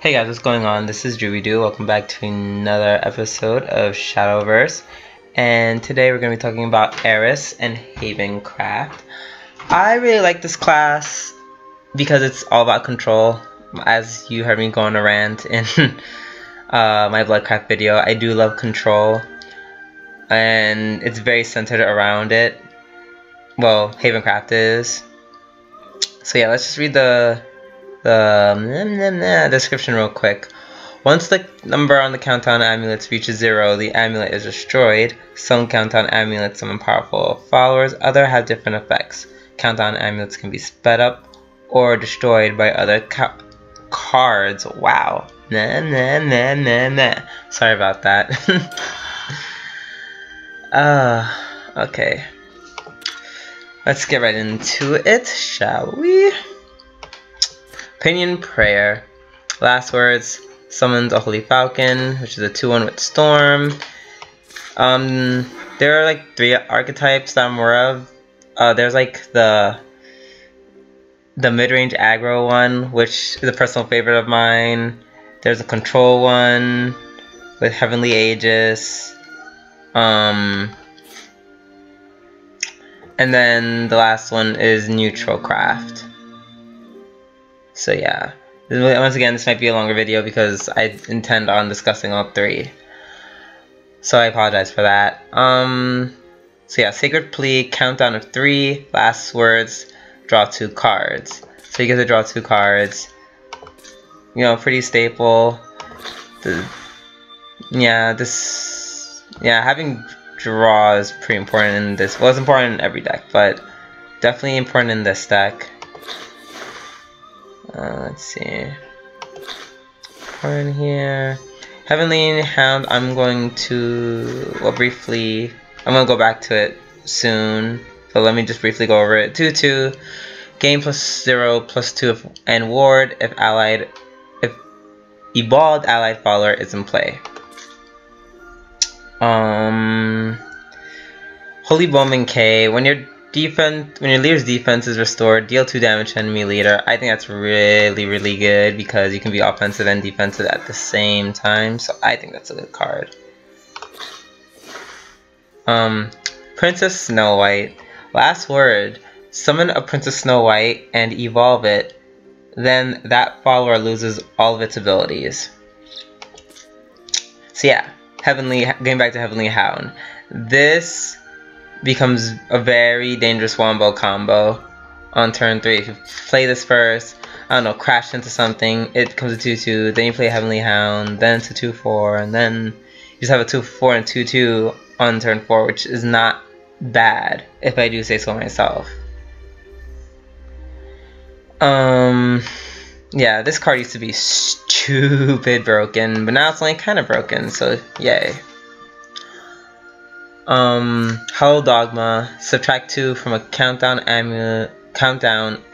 Hey guys, what's going on? This is Doo. Welcome back to another episode of Shadowverse. And today we're going to be talking about Eris and Havencraft. I really like this class because it's all about control. As you heard me go on a rant in my Bloodcraft video, I do love control. And it's very centered around it. Well, Havencraft is. So yeah, let's just read the description real quick. Once the number on the countdown amulets reaches 0, the amulet is destroyed. Some countdown amulets summon powerful followers, others have different effects. Countdown amulets can be sped up or destroyed by other cards. Wow. Sorry about that. Okay. Let's get right into it, shall we? Opinion Prayer. Last words. Summons a Holy Falcon, which is a 2/1 with Storm. There are like 3 archetypes that I'm aware of. There's like the mid-range aggro one, which is a personal favorite of mine. There's a control one with Heavenly Aegis. And then the last one is Neutral Craft. So yeah, once again, this might be a longer video because I intend on discussing all 3. So I apologize for that. So yeah, Sacred Plea, countdown of 3, last words, draw 2 cards. So you get to draw 2 cards. You know, pretty staple. Having draw is pretty important in this. Well, it's important in every deck, but definitely important in this deck. Let's see. Important here. Heavenly Hound, I'm going to, well, briefly, I'm going to go back to it soon. So let me just briefly go over it. 2/2. Gain +0, +2 and ward if evolved allied follower is in play. Holy Bowman K. When your leader's defense is restored, deal 2 damage to enemy leader. I think that's really good because you can be offensive and defensive at the same time. So I think that's a good card. Princess Snow White. Last word. Summon a Princess Snow White and evolve it. Then that follower loses all of its abilities. So yeah, going back to Heavenly Hound. This becomes a very dangerous wombo combo on turn 3. If you play this first, I don't know, crash into something, it becomes a 2/2, then you play Heavenly Hound, then it's a 2/4, and then you just have a 2/4 and 2/2 on turn 4, which is not bad, if I do say so myself. Yeah, this card used to be stupid broken, but now it's only kind of broken, so yay. Hollow Dogma. Subtract 2 from a countdown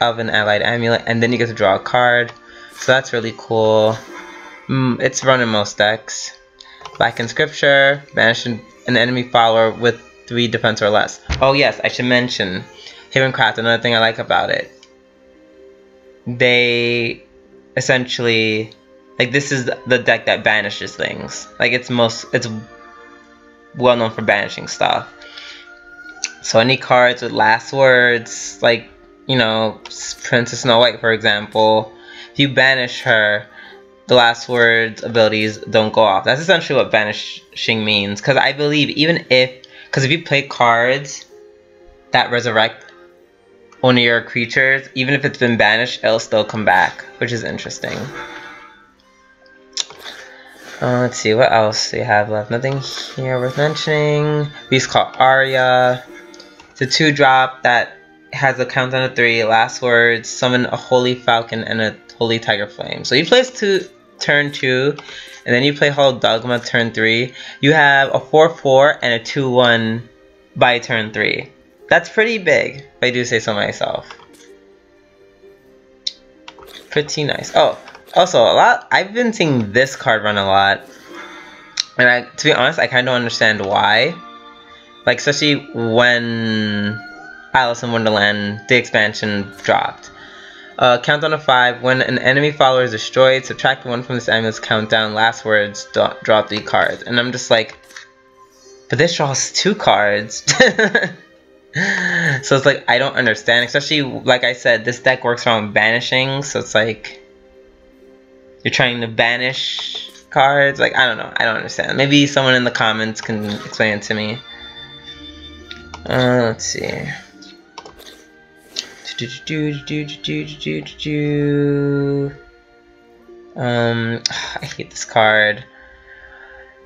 of an allied amulet, and then you get to draw a card. So that's really cool. It's run in most decks. Black Inscripture. Banish an enemy follower with 3 defense or less. Oh yes, I should mention Havencraft. Another thing I like about it. They essentially, like, this is the deck that banishes things. Like, it's well known for banishing stuff. So any cards with last words, like, you know, Princess Snow White for example, if you banish her, the last words abilities don't go off. That's essentially what banishing means. Because I believe because if you play cards that resurrect one of your creatures, even if it's been banished, it'll still come back, which is interesting. Let's see, what else do we have left? Nothing here worth mentioning. Beast called Arya. It's a 2-drop that has a countdown of 3. Last words, summon a Holy Falcon and a Holy Tiger Flame. So you play this turn 2, and then you play Hollow Dogma turn 3. You have a 4/4 and a 2/1 by turn 3. That's pretty big, if I do say so myself. Pretty nice. Oh, also, I've been seeing this card run a lot, and to be honest, I kind of don't understand why. Like, especially when Alice in Wonderland, the expansion dropped. Countdown of 5. When an enemy follower is destroyed, subtract 1 from this amulet's countdown. Last words, draw 3 cards. And I'm just like, but this draws 2 cards. So it's like, I don't understand. Especially, like I said, this deck works around banishing. So it's like, you're trying to banish cards. Like, I don't know. I don't understand. Maybe someone in the comments can explain it to me. Let's see. I hate this card.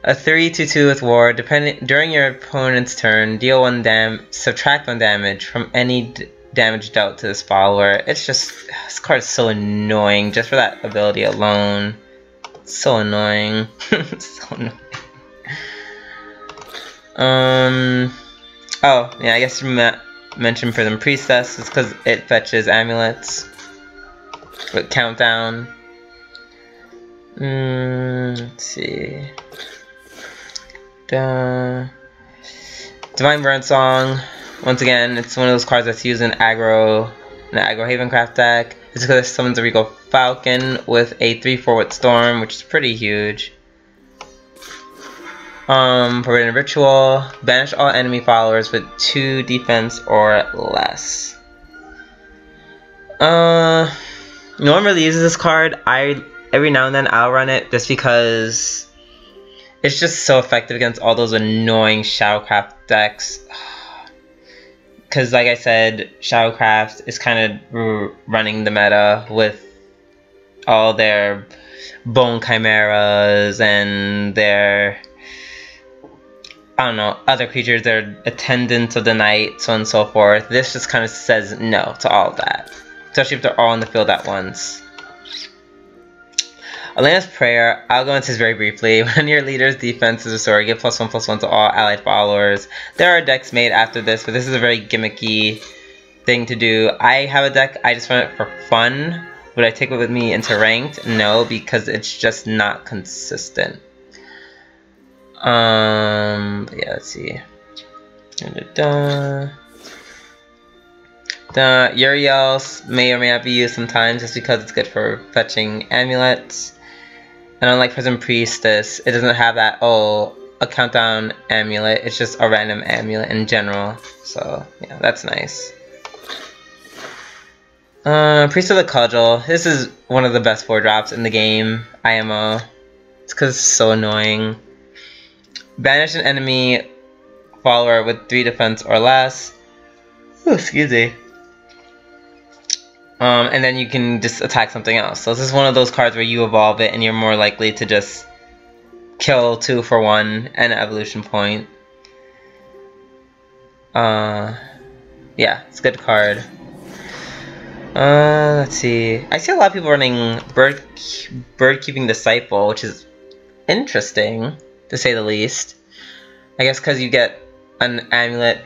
A 3/2/2 with War. During your opponent's turn, deal 1 subtract 1 damage from any damage dealt to this follower. It's just, this card is so annoying just for that ability alone. It's so annoying. So annoying. Oh yeah, I guess mention Prism Priestess is because it fetches amulets with countdown. Let's see. Divine Burn Song. Once again, it's one of those cards that's used in aggro Havencraft deck. It's because it summons a Regal Falcon with a 3/4 with Storm, which is pretty huge. Forbidden Ritual. Banish all enemy followers with 2 defense or less. No one really uses this card. Every now and then I'll run it just because it's just so effective against all those annoying Shadowcraft decks. Because like I said, Shadowcraft is kind of running the meta with all their Bone Chimeras and their, I don't know, other creatures, their Attendants of the Night, so on and so forth. This just kind of says no to all of that. Especially if they're all in the field at once. Elena's Prayer, I'll go into this very briefly. When your leader's defense is restored, give +1/+1 to all allied followers. There are decks made after this, but this is a very gimmicky thing to do. I have a deck, I just run it for fun. Would I take it with me into ranked? No, because it's just not consistent. Yeah, let's see. The Uriel's may or may not be used sometimes just because it's good for fetching amulets. And unlike Prism Priestess, it doesn't have that, oh, a countdown amulet. It's just a random amulet in general. So, yeah, that's nice. Priest of the Cudgel. This is one of the best 4-drops in the game, IMO. It's because it's so annoying. Banish an enemy follower with 3 defense or less. Ooh, excuse me. And then you can just attack something else. So this is one of those cards where you evolve it and you're more likely to just kill 2 for 1 and an evolution point. Yeah, it's a good card. Let's see. I see a lot of people running Bird Keeping Disciple, which is interesting, to say the least. I guess because you get an amulet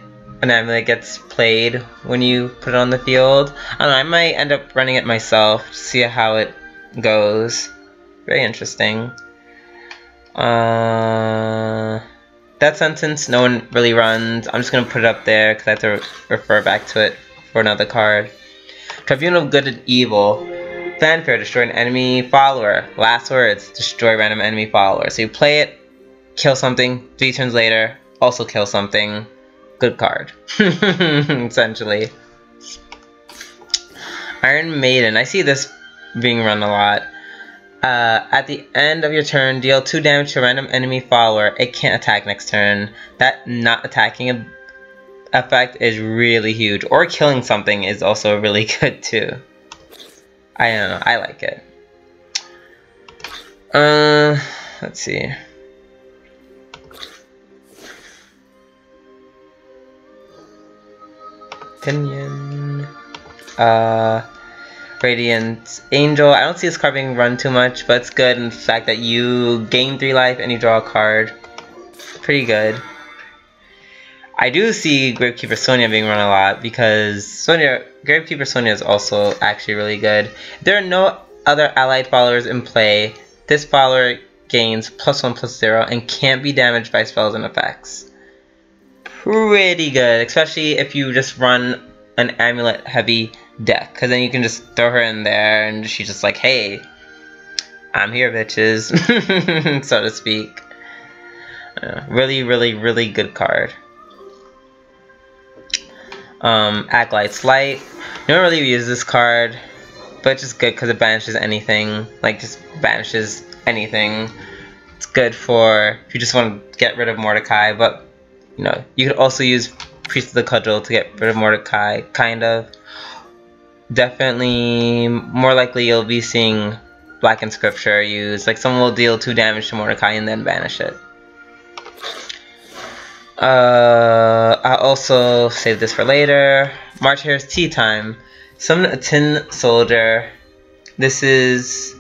gets played when you put it on the field. I don't know, I might end up running it myself to see how it goes. Very interesting. That Sentence, no one really runs. I'm just going to put it up there because I have to refer back to it for another card. Tribunal of Good and Evil. Fanfare, destroy an enemy follower. Last words, destroy random enemy follower. So you play it, kill something, 3 turns later, also kill something. Good card. Essentially. Iron Maiden. I see this being run a lot. At the end of your turn, deal 2 damage to a random enemy follower. It can't attack next turn. That not attacking effect is really huge. Or killing something is also really good too. I don't know. I like it. Let's see. Opinion. Radiant Angel. I don't see this card being run too much, but it's good in the fact that you gain 3 life and you draw a card. Pretty good. I do see Gravekeeper Sonia being run a lot because Gravekeeper Sonia is also actually really good. If there are no other allied followers in play, this follower gains +1/+0 and can't be damaged by spells and effects. Pretty good, especially if you just run an amulet heavy deck, because then you can just throw her in there and she's just like, hey, I'm here, bitches, so to speak. Really, really, really good card. Acolyte's Light. No one really uses this card, but it's just good because it banishes anything. Like, just banishes anything. It's good for if you just want to get rid of Mordecai, but you know, you could also use Priest of the Cudgel to get rid of Mordecai, kind of. Definitely, more likely you'll be seeing Blackened Scripture used. Like, someone will deal 2 damage to Mordecai and then banish it. I'll also save this for later. March Hare's Tea Time. Summon a Tin Soldier. This is...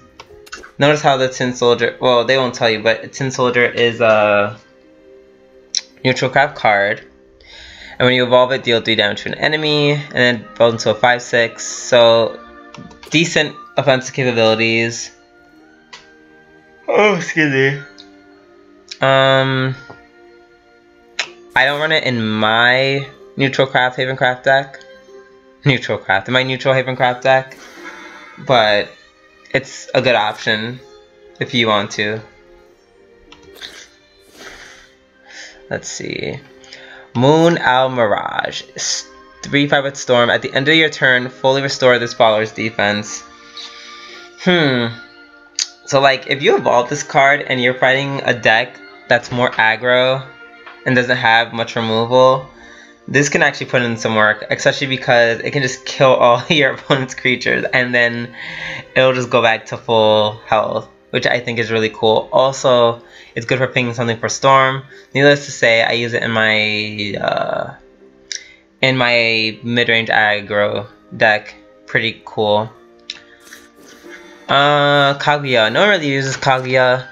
Notice how the Tin Soldier... Well, they won't tell you, but a Tin Soldier is a neutral craft card. And when you evolve it, deal 3 damage to an enemy, and then build into a 5/6. So, decent offensive capabilities. Oh, excuse me. I don't run it in my neutral craft Havencraft deck. In my neutral Havencraft deck. But it's a good option if you want to. Let's see. Moon Owl Mirage. 3/5 with Storm. At the end of your turn, fully restore this follower's defense. So like, if you evolve this card and you're fighting a deck that's more aggro and doesn't have much removal, this can actually put in some work, especially because it can just kill all your opponent's creatures and then it'll just go back to full health, which I think is really cool. Also, it's good for picking something for Storm. Needless to say, I use it in my mid-range aggro deck. Pretty cool. Kaguya. No one really uses Kaguya.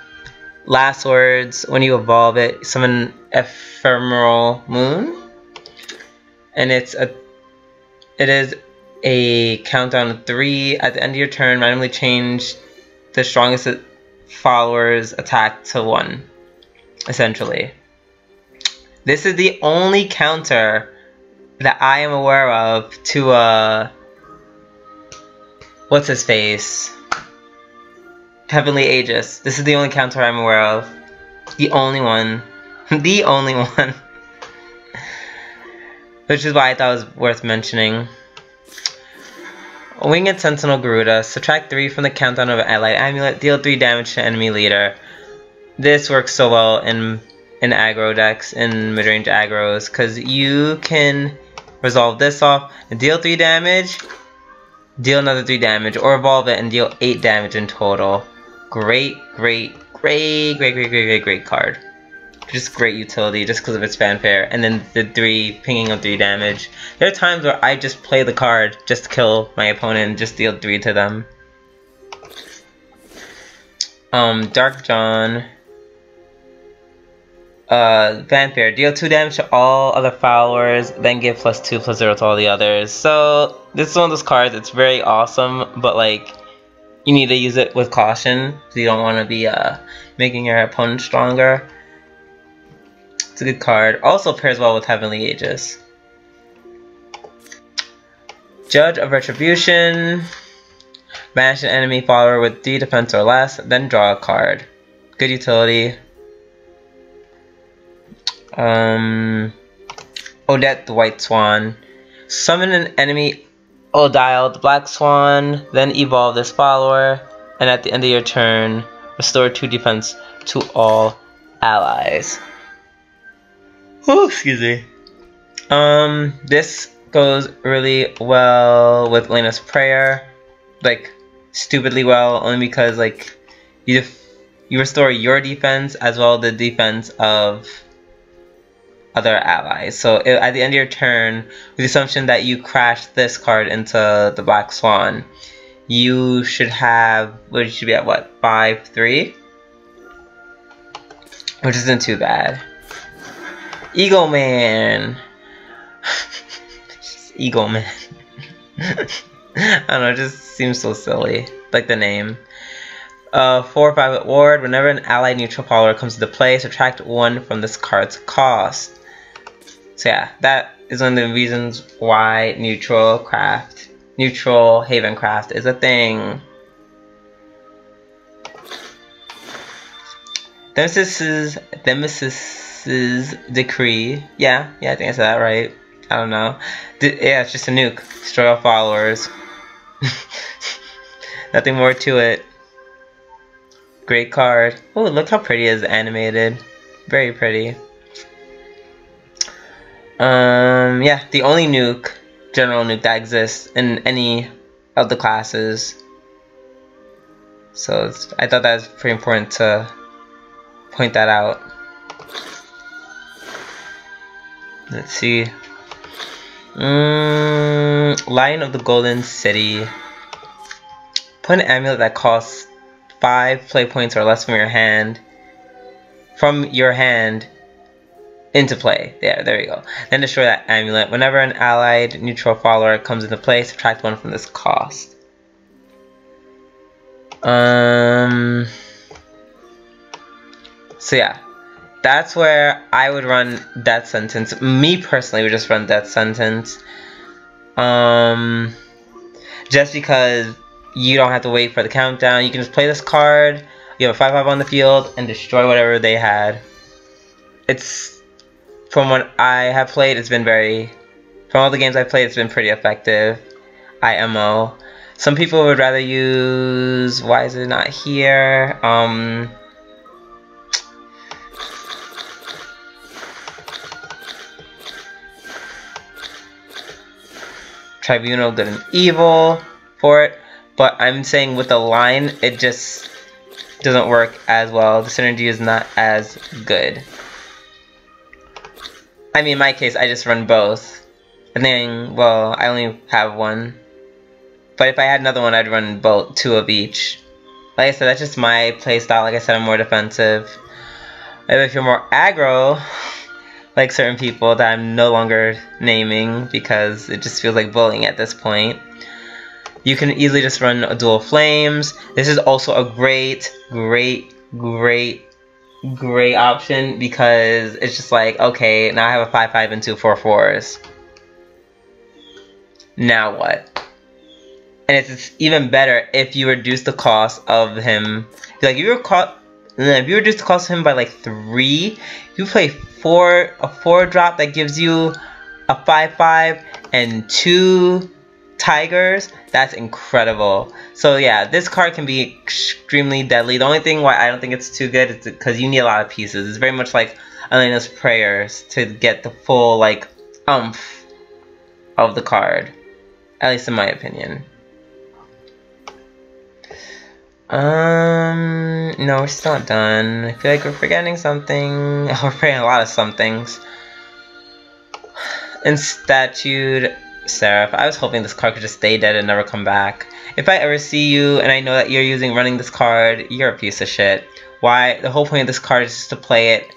Last words, when you evolve it, summon Ephemeral Moon. And it is a countdown of 3. At the end of your turn, randomly change the strongest follower's attack to 1. Essentially. This is the only counter that I am aware of to what's his face? Heavenly Aegis. This is the only counter I'm aware of. The only one. The only one. Which is why I thought it was worth mentioning. Winged Sentinel Garuda. Subtract 3 from the countdown of an allied amulet. Deal 3 damage to enemy leader. This works so well in aggro decks, in mid-range aggros, because you can resolve this off and deal 3 damage, deal another 3 damage, or evolve it and deal 8 damage in total. Great card. Just great utility just because of its fanfare. And then the 3 pinging of 3 damage. There are times where I just play the card just to kill my opponent and just deal 3 to them. Dark John. Fanfare. Deal 2 damage to all other followers, then give +2/+0 to all the others. So this is one of those cards. It's very awesome, but like, you need to use it with caution, so you don't want to be making your opponent stronger. It's a good card. Also pairs well with Heavenly Aegis. Judge of Retribution. Banish an enemy follower with 3 defense or less, then draw a card. Good utility. Odette the White Swan. Summon an enemy Odile the Black Swan, then evolve this follower, and at the end of your turn, restore 2 defense to all allies. Oh, excuse me. This goes really well with Lena's Prayer. Like, stupidly well, only because, like, you restore your defense as well as the defense of other allies. So at the end of your turn, with the assumption that you crash this card into the Black Swan, you should have, what should be at, what, 5/3? Which isn't too bad. Eagle Man. Eagle Man. I don't know, it just seems so silly. Like the name. 4/5 at ward. Whenever an allied neutral follower comes into play, subtract 1 from this card's cost. So yeah, that is one of the reasons why neutral craft neutral Havencraft is a thing. Themyscis's decree. Yeah, I think I said that right. I don't know. Yeah, it's just a nuke. Destroy all followers. Nothing more to it. Great card. Oh, look how pretty it is animated. Very pretty. Yeah, the only nuke, general nuke that exists in any of the classes. So I thought that was pretty important to point that out. Let's see. Lion of the Golden City. Put an amulet that costs 5 play points or less from your hand. Into play. Yeah, there you go. Then destroy that amulet. Whenever an allied neutral follower comes into play, subtract 1 from this cost. So yeah, that's where I would run Death Sentence. Me personally would just run Death Sentence. Just because you don't have to wait for the countdown. You can just play this card. You have a 5/5 on the field and destroy whatever they had. It's, from what I have played, it's been from all the games I've played, it's been pretty effective. IMO. Some people would rather use, why is it not here? Tribunal Good and Evil for it, but I'm saying with the line, it just doesn't work as well. The synergy is not as good. I mean, in my case, I just run both. And then, well, I only have one. But if I had another one, I'd run both, 2 of each. Like I said, that's just my playstyle. Like I said, I'm more defensive. Maybe if you're more aggro, like certain people that I'm no longer naming because it just feels like bullying at this point, you can easily just run a Dual Flames. This is also a great option because it's just like, okay, now I have a 5/5 and 2 4/4s. Now what? And it's even better if you reduce the cost of him. Like if you reduce the cost of him by like 3, you play a 4-drop that gives you a 5/5 and 2 tigers. That's incredible. So yeah, this card can be extremely deadly. The only thing why I don't think it's too good is because you need a lot of pieces. It's very much like Elena's Prayers to get the full like oomph of the card, at least in my opinion. No, we're still not done. I feel like we're forgetting something. We're forgetting a lot of somethings. In Statued Seraph, I was hoping this card could just stay dead and never come back. If I ever see you and I know that you're running this card, you're a piece of shit. Why? The whole point of this card is just to play it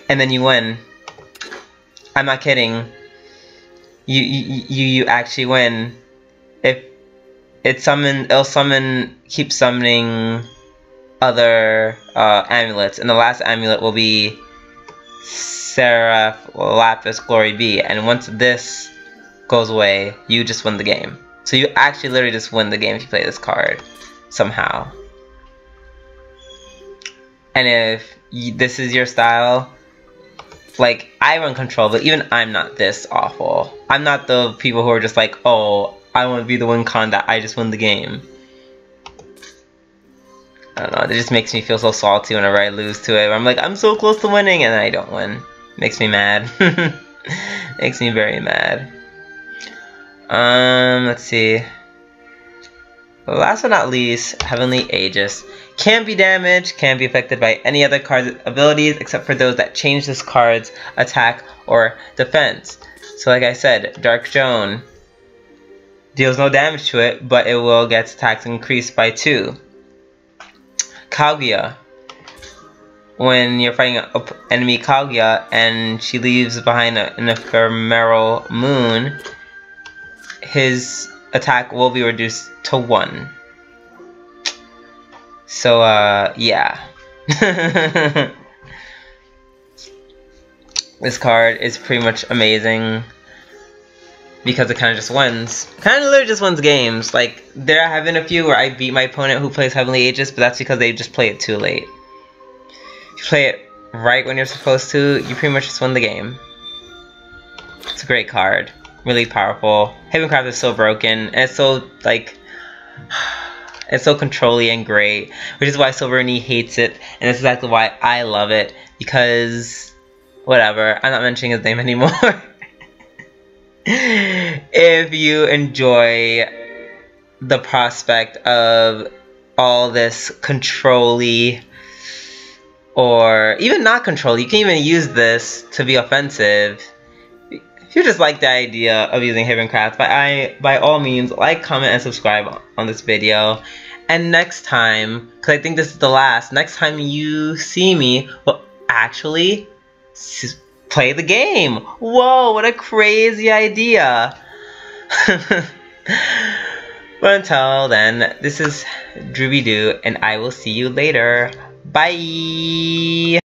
and then you win. I'm not kidding. You actually win. If it'll keep summoning other amulets, and the last amulet will be Seraph Lapis Glory Be, and once this goes away, you just win the game. So you actually literally just win the game if you play this card somehow. And if this is your style, like, I run control, but even I'm not this awful. I'm not the people who are just like, oh, I want to be the win con that I just win the game. I don't know, it just makes me feel so salty whenever I lose to it. I'm like, I'm so close to winning, and then I don't win. Makes me mad. Makes me very mad. Let's see. Last but not least, Heavenly Aegis. Can't be damaged, can't be affected by any other card's abilities except for those that change this card's attack or defense. So like I said, Dark Joan deals no damage to it, but it will get its attacks increased by 2. Kaguya. When you're fighting an enemy Kaguya and she leaves behind an ephemeral moon, his attack will be reduced to 1. So, yeah. This card is pretty much amazing. because it kind of just wins. Kind of literally just wins games. Like, there have been a few where I beat my opponent who plays Heavenly Aegis, but that's because they just play it too late. If you play it right when you're supposed to, you pretty much just win the game. It's a great card. Really powerful. Havencraft is so broken, and it's so, like, it's so controlly and great, which is why Silveruni hates it, and that's exactly why I love it, because, whatever, I'm not mentioning his name anymore. If you enjoy the prospect of all this control-y, or even not control, you can even use this to be offensive. If you just like the idea of using Havencraft, by all means, like, comment, and subscribe on this video. And next time, because I think this is the last, next time you see me, well, actually, play the game. Whoa, what a crazy idea. But until then, this is Drooby Doo, and I will see you later. Bye!